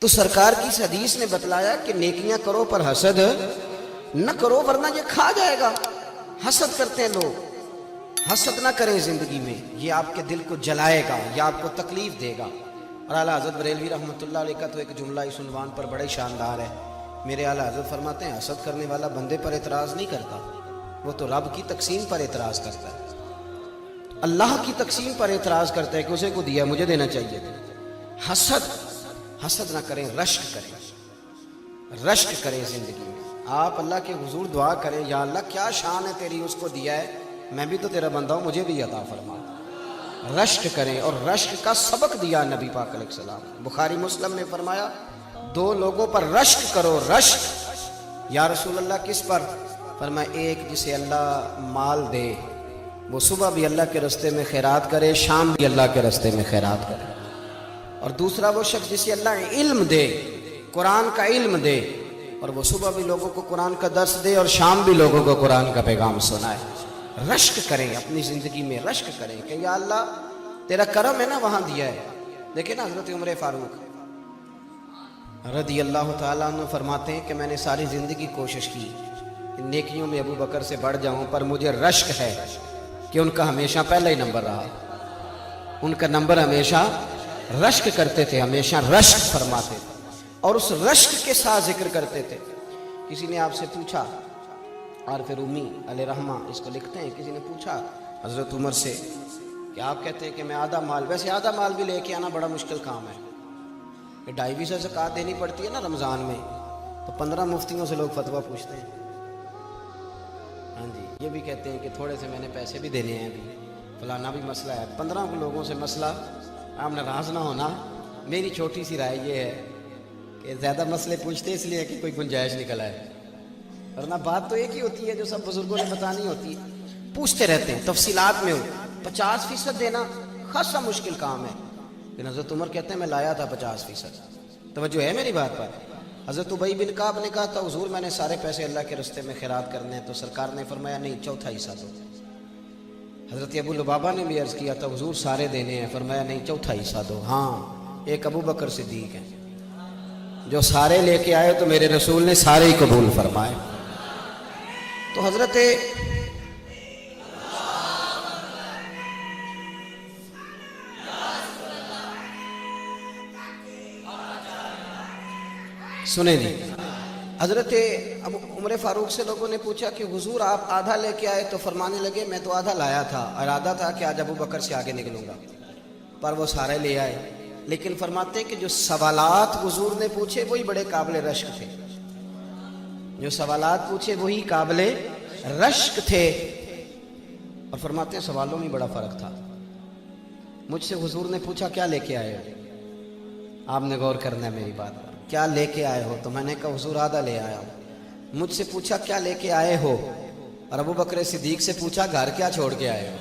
تو سرکار کی اس حدیث نے بتلایا کہ نیکیاں کرو پر حسد نہ کرو ورنہ یہ کھا جائے گا۔ حسد کرتے ہیں لوگ، حسد نہ کریں زندگی میں، یہ آپ کے دل کو جلائے گا، یہ آپ کو تکلیف دے گا۔ اور اعلیٰ حضرت بریلوی رحمۃ اللہ علیہ کا تو ایک جملہ اس عنوان پر بڑے شاندار ہے۔ میرے اعلیٰ حضرت فرماتے ہیں حسد کرنے والا بندے پر اعتراض نہیں کرتا، وہ تو رب کی تقسیم پر اعتراض کرتا ہے، اللہ کی تقسیم پر اعتراض کرتا ہے کہ اسے کو دیا مجھے دینا چاہیے تھا۔ حسد نہ کریں، رشک کریں، رشک کریں زندگی میں۔ آپ اللہ کے حضور دعا کریں، یا اللہ کیا شان ہے تیری، اس کو دیا ہے، میں بھی تو تیرا بندہ ہوں، مجھے بھی عطا فرما۔ رشک کریں، اور رشک کا سبق دیا نبی پاک علیہ السلام۔ بخاری مسلم نے فرمایا دو لوگوں پر رشک کرو، رشک۔ یا رسول اللہ کس پر؟ فرمایا ایک جسے اللہ مال دے، وہ صبح بھی اللہ کے راستے میں خیرات کرے، شام بھی اللہ کے راستے میں خیرات کرے، اور دوسرا وہ شخص جسے اللہ علم دے، قرآن کا علم دے، اور وہ صبح بھی لوگوں کو قرآن کا درس دے اور شام بھی لوگوں کو قرآن کا پیغام سنائے۔ رشک کریں اپنی زندگی میں، رشک کریں کہ یا اللہ تیرا کرم ہے نا وہاں دیا ہے۔ دیکھیں نا حضرت عمر فاروق رضی اللہ تعالیٰ عنہ فرماتے ہیں کہ میں نے ساری زندگی کوشش کی کہ نیکیوں میں ابو بکر سے بڑھ جاؤں، پر مجھے رشک ہے کہ ان کا ہمیشہ پہلا ہی نمبر رہا، ان کا نمبر ہمیشہ رشک کرتے تھے، ہمیشہ رشک فرماتے تھے، اور اس رشک کے ساتھ ذکر کرتے تھے۔ کسی نے آپ سے پوچھا، عارف رومی علیہ رحمہ اس کو لکھتے ہیں، کسی نے پوچھا حضرت عمر سے کہ آپ کہتے ہیں کہ میں آدھا مال، ویسے آدھا مال بھی لے کے آنا بڑا مشکل کام ہے، کہ 2.5 زکوٰۃ دینی پڑتی ہے نا رمضان میں، تو 15 مفتیوں سے لوگ فتویٰ پوچھتے ہیں۔ ہاں جی، یہ بھی کہتے ہیں کہ تھوڑے سے میں نے پیسے بھی دینے ہیں، ابھی فلانا بھی مسئلہ ہے، 15 لوگوں سے مسئلہ، آپ ناراض نہ ہونا۔ میری چھوٹی سی رائے یہ ہے کہ زیادہ مسئلے پوچھتے اس لیے کہ کوئی گنجائش نکل آئے، ورنہ بات تو ایک ہی ہوتی ہے جو سب بزرگوں نے بتانی ہوتی ہے، پوچھتے رہتے ہیں تفصیلات میں ہو۔ 50% دینا خاصا مشکل کام ہے، لیکن حضرت عمر کہتے ہیں میں لایا تھا 50%۔ توجہ ہے میری بات پر؟ حضرت ابی بن کعب نے کہا تھا حضور میں نے سارے پیسے اللہ کے راستے میں خیرات کرنے ہیں، تو سرکار نے فرمایا نہیں، 1/4 حصہ دو۔ حضرت ابو لبابہ نے بھی عرض کیا تھا حضور سارے دینے ہیں، فرمایا نہیں، 1/4 حصہ دو۔ ہاں، ایک ابو بکر صدیق ہیں جو سارے لے کے آئے تو میرے رسول نے سارے ہی قبول فرمائے۔ تو حضرت سنیں جی، حضرت ابو عمر فاروق سے لوگوں نے پوچھا کہ حضور آپ آدھا لے کے آئے، تو فرمانے لگے میں تو آدھا لایا تھا، ارادہ تھا کہ آج ابو بکر سے آگے نکلوں گا، پر وہ سارے لے آئے۔ لیکن فرماتے ہیں کہ جو سوالات حضور نے پوچھے وہی بڑے قابل رشک تھے، جو سوالات پوچھے وہی قابل رشک تھے، اور فرماتے ہیں سوالوں میں بڑا فرق تھا۔ مجھ سے حضور نے پوچھا کیا لے کے آئے ہو، آپ نے غور کرنا ہے میری بات پر، کیا لے کے آئے ہو، تو میں نے کہا حضور آدھا لے آیا ہوں۔ مجھ سے پوچھا کیا لے کے آئے ہو، اور ابو بکر صدیق سے پوچھا گھر کیا چھوڑ کے آئے ہو۔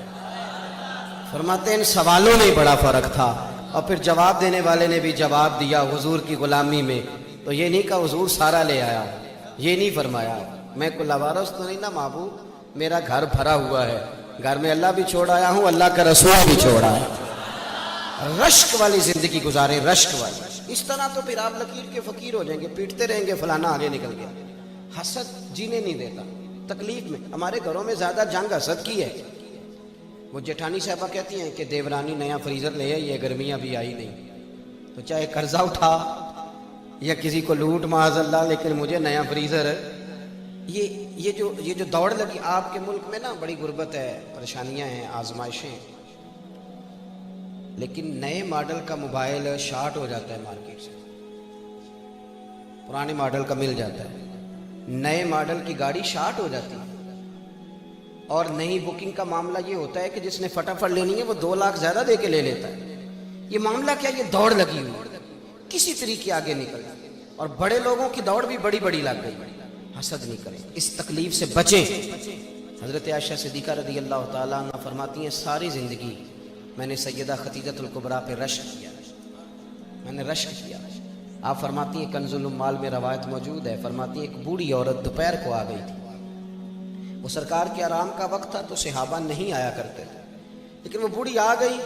فرماتے ہیں ان سوالوں میں بڑا فرق تھا، اور پھر جواب دینے والے نے بھی جواب دیا حضور کی غلامی میں، تو یہ نہیں کہا حضور سارا لے آیا، یہ نہیں فرمایا میں کوئی لاوارث تو نہیں نا محبوب، میرا گھر بھرا ہوا ہے، گھر میں اللہ بھی چھوڑ آیا ہوں، اللہ کا رسول بھی چھوڑ آیا۔ رشک والی زندگی گزاریں، رشک والی، اس طرح تو پھر آپ لکیر کے فقیر ہو جائیں گے، پیٹتے رہیں گے فلانا آگے نکل گیا۔ حسد جینے نہیں دیتا، تکلیف میں ہمارے گھروں میں زیادہ جنگ حسد کی ہے۔ وہ جیٹھانی صاحبہ کہتی ہیں کہ دیورانی نیا فریزر لے آئی ہے، گرمیاں بھی آئی نہیں، تو چاہے قرضہ اٹھا یا کسی کو لوٹ معاذ اللہ، لیکن مجھے نیا فریزر۔ یہ جو دوڑ لگی آپ کے ملک میں نا، بڑی غربت ہے، پریشانیاں ہیں، آزمائشیں، لیکن نئے ماڈل کا موبائل شارٹ ہو جاتا ہے مارکیٹ سے، پرانے ماڈل کا مل جاتا ہے، نئے ماڈل کی گاڑی شارٹ ہو جاتی ہے، اور نئی بکنگ کا معاملہ یہ ہوتا ہے کہ جس نے فٹافٹ لینی ہے وہ 2 لاکھ زیادہ دے کے لے لیتا ہے۔ یہ معاملہ کیا، یہ دوڑ لگی ہوئی، کسی طریقے آگے نکل، اور بڑے لوگوں کی دوڑ بھی بڑی بڑی لگ گئی۔ حسد نہیں کریں، اس تکلیف سے بچیں۔ حضرت عائشہ صدیقہ رضی اللہ تعالیٰ عنہ فرماتی ہیں ساری زندگی میں نے سیدہ خدیجۃ الکبریٰ پہ رشک کیا، میں نے رشک کیا۔ آپ فرماتی ہیں کنز العمال میں روایت موجود ہے، فرماتی ہیں ایک بوڑھی عورت دوپہر کو آ گئی تھی، وہ سرکار کے آرام کا وقت تھا تو صحابہ نہیں آیا کرتے تھے، لیکن وہ بوڑھی آ گئی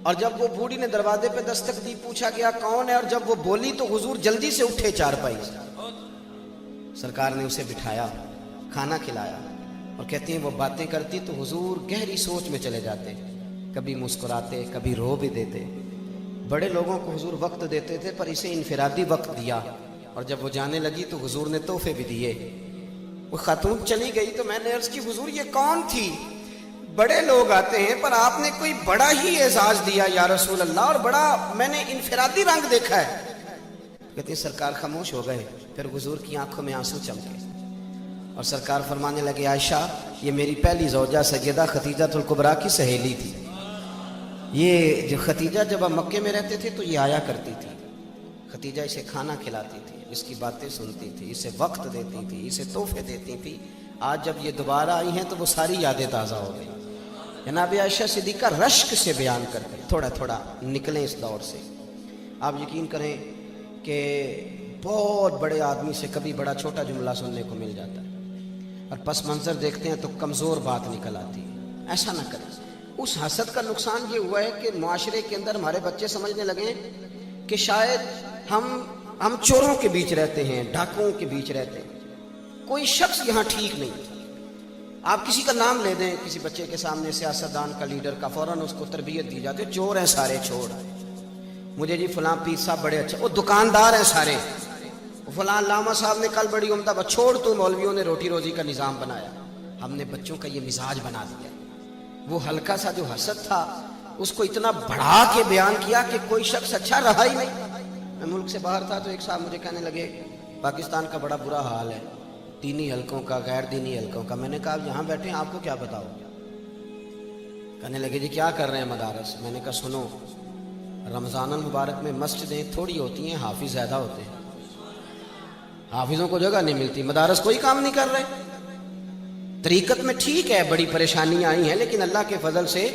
اور جب وہ بوڑھی نے دروازے پہ دستک دی، پوچھا گیا کون ہے، اور جب وہ بولی تو حضور جلدی سے اٹھے چارپائی سے، سرکار نے اسے بٹھایا، کھانا کھلایا، اور کہتے ہیں وہ باتیں کرتی تو حضور گہری سوچ میں چلے جاتے، کبھی مسکراتے کبھی رو بھی دیتے۔ بڑے لوگوں کو حضور وقت دیتے تھے پر اسے انفرادی وقت دیا، اور جب وہ جانے لگی تو حضور نے تحفے بھی دیے۔ وہ خاتون چلی گئی تو میں نے عرض کی حضور یہ کون تھی؟ بڑے لوگ آتے ہیں پر آپ نے کوئی بڑا ہی اعزاز دیا یا رسول اللہ، اور بڑا میں نے انفرادی رنگ دیکھا ہے۔ کہتے ہیں سرکار خاموش ہو گئے، پھر حضور کی آنکھوں میں آنسو چمکے اور سرکار فرمانے لگے عائشہ یہ میری پہلی زوجہ سیدہ خدیجہ الکبریٰ کی سہیلی تھی۔ یہ جو خدیجہ جب ہم مکے میں رہتے تھے تو یہ آیا کرتی تھی، خدیجہ اسے کھانا کھلاتی تھی، اس کی باتیں سنتی تھی، اسے وقت دیتی تھی، اسے تحفے دیتی تھی۔ آج جب یہ دوبارہ آئی ہیں تو وہ ساری یادیں تازہ ہو گئی۔ جناب عائشہ صدیقہ رشک سے بیان کرتے، تھوڑا تھوڑا نکلیں اس دور سے۔ آپ یقین کریں کہ بہت بڑے آدمی سے کبھی بڑا چھوٹا جملہ سننے کو مل جاتا ہے، اور پس منظر دیکھتے ہیں تو کمزور بات نکل آتی ہے۔ ایسا نہ کریں۔ اس حسد کا نقصان یہ ہوا ہے کہ معاشرے کے اندر ہمارے بچے سمجھنے لگے کہ شاید ہم چوروں کے بیچ رہتے ہیں، ڈاکوؤں کے بیچ رہتے ہیں، کوئی شخص یہاں ٹھیک نہیں۔ آپ کسی کا نام لے دیں کسی بچے کے سامنے، سیاستدان کا، لیڈر کا، فوراً اس کو تربیت دی جاتی ہے، چور ہیں سارے، چھوڑ مجھے جی فلاں پیر صاحب بڑے اچھے، وہ دکاندار ہیں سارے، فلاں علامہ صاحب نے کل بڑی عمدہ بات، چھوڑ تو مولویوں نے روٹی روزی کا نظام بنایا۔ ہم نے بچوں کا یہ مزاج بنا دیا۔ وہ ہلکا سا جو حسد تھا اس کو اتنا بڑھا کے بیان کیا کہ کوئی شخص اچھا رہا ہی نہیں۔ میں ملک سے باہر تھا تو ایک صاحب مجھے کہنے لگے پاکستان کا بڑا برا حال ہے، دینی حلقوں کا، غیر دینی حلقوں کا۔ میں نے کہا یہاں بیٹھے ہیں آپ کو کیا بتاؤ؟ کہنے لگے جی کیا کر رہے ہیں مدارس؟ میں نے کہا سنو، رمضان المبارک میں مسجدیں تھوڑی ہوتی ہیں، حافظ زیادہ ہوتے ہیں، حافظوں کو جگہ نہیں ملتی، مدارس کوئی کام نہیں کر رہے۔ طریقت میں ٹھیک ہے بڑی پریشانیاں آئی ہیں، لیکن اللہ کے فضل سے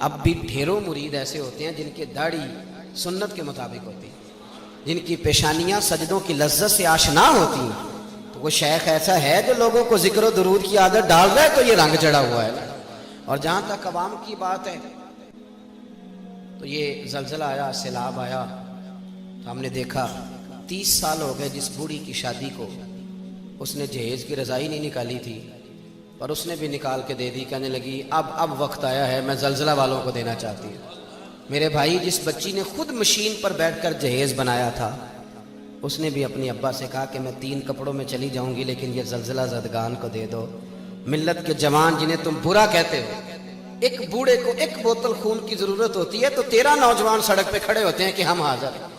اب بھی ڈھیروں مرید ایسے ہوتے ہیں جن کی داڑھی سنت کے مطابق ہوتی ہے، جن کی پیشانیاں سجدوں کی لذت سے آشنا ہوتی ہیں۔ تو وہ شیخ ایسا ہے جو لوگوں کو ذکر و درود کی عادت ڈال رہا ہے تو یہ رنگ چڑھا ہوا ہے نا۔ اور جہاں تک عوام کی بات ہے تو یہ زلزلہ آیا، سیلاب آیا تو ہم نے دیکھا 30 سال ہو گئے جس بوڑھی کی شادی کو، اس نے جہیز کی رضائی نہیں نکالی تھی پر اس نے بھی نکال کے دے دی، کہنے لگی اب وقت آیا ہے میں زلزلہ والوں کو دینا چاہتی ہوں۔ میرے بھائی جس بچی نے خود مشین پر بیٹھ کر جہیز بنایا تھا اس نے بھی اپنی ابا سے کہا کہ میں 3 کپڑوں میں چلی جاؤں گی لیکن یہ زلزلہ زدگان کو دے دو۔ ملت کے جوان جنہیں تم برا کہتے ہو، ایک بوڑھے کو 1 بوتل خون کی ضرورت ہوتی ہے تو 13 نوجوان سڑک پہ کھڑے ہوتے ہیں کہ ہم حاضر ہیں،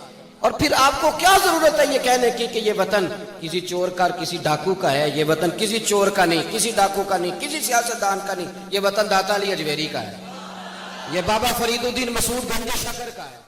اور پھر آپ کو کیا ضرورت ہے یہ کہنے کی کہ یہ وطن کسی چور کا، کسی ڈاکو کا ہے؟ یہ وطن کسی چور کا نہیں، کسی ڈاکو کا نہیں، کسی سیاستدان کا نہیں، یہ وطن داتا علی اجمیری کا ہے، یہ بابا فرید الدین مسعود گنج شکر کا ہے۔